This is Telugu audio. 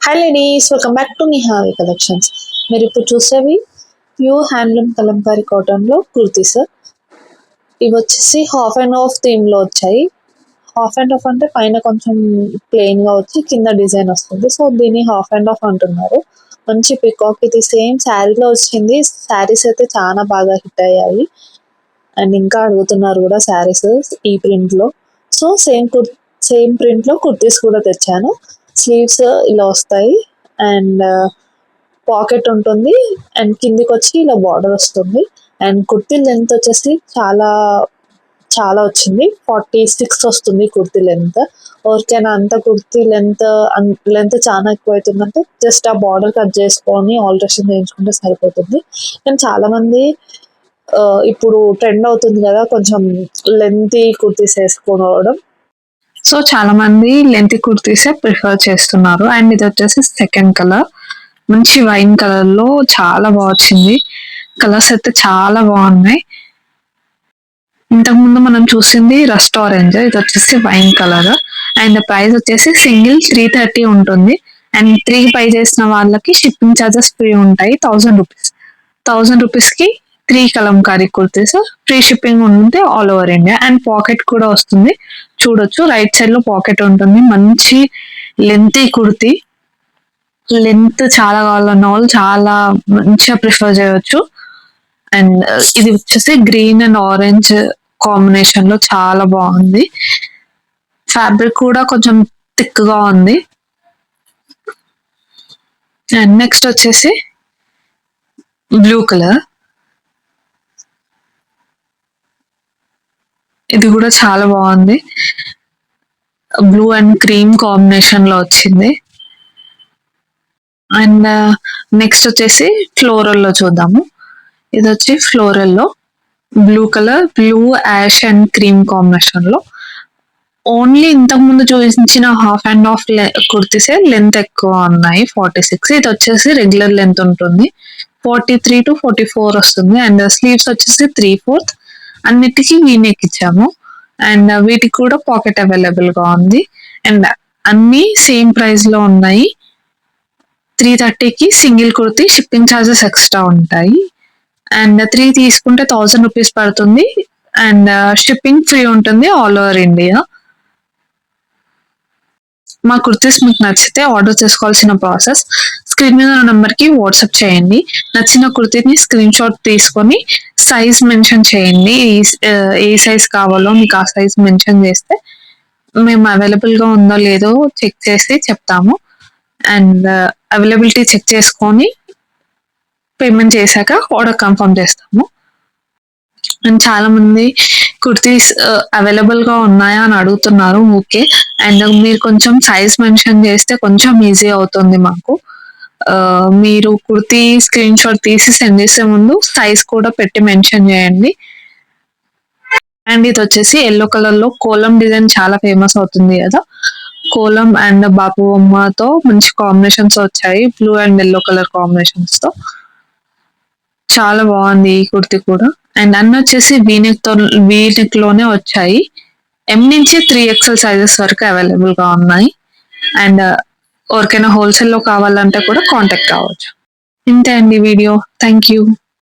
Hi ladies, welcome back to Nihavi collections. మీరు ఇప్పుడు చూసేవి ప్యూర్ హ్యాండ్లూమ్ కలంకారీ కాటన్లో కుర్తీస్. ఇవి వచ్చేసి హాఫ్ అండ్ హాఫ్ థీమ్లో వచ్చాయి. హాఫ్ అండ్ హాఫ్ అంటే పైన కొంచెం ప్లెయిన్గా వచ్చి కింద డిజైన్ వస్తుంది. సో దీన్ని హాఫ్ అండ్ హాఫ్ అంటున్నారు. మంచి పికాక్, ఇది సేమ్ శారీలో వచ్చింది. శారీస్ అయితే చాలా బాగా హిట్ అయ్యాయి అండ్ ఇంకా అడుగుతున్నారు కూడా శారీస్ ఈ ప్రింట్లో. సో సేమ్ ప్రింట్లో కుర్తీస్ కూడా తెచ్చాను. స్లీవ్స్ ఇలా వస్తాయి అండ్ పాకెట్ ఉంటుంది అండ్ కిందికి వచ్చి ఇలా బార్డర్ వస్తుంది. అండ్ కుర్తీ లెంత్ వచ్చేసి చాలా చాలా వచ్చింది, 46 వస్తుంది కుర్తీ లెంత్. ఎవరికైనా అంత కుర్తీ లెంత్ చాలా ఎక్కువ అవుతుందంటే జస్ట్ ఆ బార్డర్ కట్ చేసుకొని ఆల్టరేషన్ చేయించుకుంటే సరిపోతుంది. కానీ చాలామంది ఇప్పుడు ట్రెండ్ అవుతుంది కదా కొంచెం లెంతీ కుర్తీస్ వేసుకోవడం. సో చాలా మంది లెంత్ కుర్తీసే ప్రిఫర్ చేస్తున్నారు. అండ్ ఇది వచ్చేసి సెకండ్ కలర్, మంచి వైన్ కలర్ లో చాలా బాగా వచ్చింది. కలర్స్ అయితే చాలా బాగున్నాయి. ఇంతకు ముందు మనం చూసింది రస్ట్ ఆరెంజ్, ఇది వచ్చేసి వైన్ కలర్. అండ్ ప్రైస్ వచ్చేసి సింగిల్ 330 ఉంటుంది. అండ్ 3 పై చేసిన వాళ్ళకి షిప్పింగ్ ఛార్జెస్ ఫ్రీ ఉంటాయి. 1000 రూపీస్ కి 3 కలంకారీ కుర్తీస్ ఫ్రీ షిప్పింగ్ ఉంటుంది all over India. And pocket కూడా వస్తుంది, చూడొచ్చు రైట్ సైడ్ లో పాకెట్ ఉంటుంది. మంచి లెంతీ కుర్తీ, లెంత్ చాలా కావాలన్న వాళ్ళు చాలా మంచిగా ప్రిఫర్ చేయవచ్చు. అండ్ ఇది వచ్చేసి గ్రీన్ అండ్ ఆరెంజ్ కాంబినేషన్ లో చాలా బాగుంది. ఫ్యాబ్రిక్ కూడా కొంచెం థిక్ గా ఉంది. అండ్ నెక్స్ట్ వచ్చేసి బ్లూ కలర్, ఇది కూడా చాలా బాగుంది. బ్లూ అండ్ క్రీమ్ కాంబినేషన్ లో వచ్చింది. అండ్ నెక్స్ట్ వచ్చేసి ఫ్లోరల్ లో చూద్దాము. ఇది వచ్చి ఫ్లోరల్ లో blue colour, blue ash and cream combination లో. ఓన్లీ ఇంతకు ముందు చూపించిన హాఫ్ అండ్ హాఫ్ కుర్తీసే లెంత్ ఎక్కువ ఉన్నాయి, 46. ఇది వచ్చేసి రెగ్యులర్ లెంత్ ఉంటుంది, 43 to 44 వస్తుంది. అండ్ స్లీవ్స్ వచ్చేసి 3/4. అన్నిటికీ వీనెక్ ఇచ్చాము. అండ్ వీటికి కూడా పాకెట్ అవైలబుల్ గా ఉంది. అండ్ అన్ని సేమ్ ప్రైస్ లో ఉన్నాయి. 330కి single kurti, shipping charges extra ఉంటాయి. అండ్ 3 తీసుకుంటే 1000 రూపీస్ పడుతుంది. అండ్ షిప్పింగ్ ఫ్రీ ఉంటుంది ఆల్ ఓవర్ ఇండియా. మా కుర్తీస్ మీకు నచ్చితే ఆర్డర్ చేసుకోవాల్సిన ప్రాసెస్, స్క్రీన్ మీద ఉన్న నంబర్కి వాట్సాప్ చేయండి. నచ్చిన కుర్తీని స్క్రీన్ షాట్ తీసుకొని సైజ్ మెన్షన్ చేయండి. ఏ సైజ్ కావాలో మీకు ఆ సైజ్ మెన్షన్ చేస్తే మేము అవైలబుల్గా ఉందో లేదో చెక్ చేసి చెప్తాము. అండ్ అవైలబిలిటీ చెక్ చేసుకొని పేమెంట్ చేశాక ఆర్డర్ కన్ఫర్మ్ చేస్తాము. అండ్ చాలా మంది కుర్తీస్ అవైలబుల్ గా ఉన్నాయా అని అడుగుతున్నారు. ఓకే, అండ్ మీరు కొంచెం సైజ్ మెన్షన్ చేస్తే కొంచెం ఈజీ అవుతుంది మాకు. మీరు కుర్తీ స్క్రీన్ షాట్ తీసి సెండ్ చేసే ముందు సైజ్ కూడా పెట్టి మెన్షన్ చేయండి. అండ్ ఇది వచ్చేసి ఎల్లో కలర్ లో కోలం డిజైన్ చాలా ఫేమస్ అవుతుంది కదా. కోలం అండ్ బాపు బొమ్మతో మంచి కాంబినేషన్స్ వచ్చాయి, blue and yellow colour combinations తో. చాలా బాగుంది ఈ కుర్తి కూడా. అండ్ అన్ని వచ్చేసి వీనెక్ లోనే వచ్చాయి. M నుంచి 3XL సైజెస్ వరకు అవైలబుల్ గా ఉన్నాయి. అండ్ ఎవరికైనా హోల్సేల్ లో కావాలంటే కూడా కాంటాక్ట్ కావచ్చు. ఇంతే అండి వీడియో. Thank you.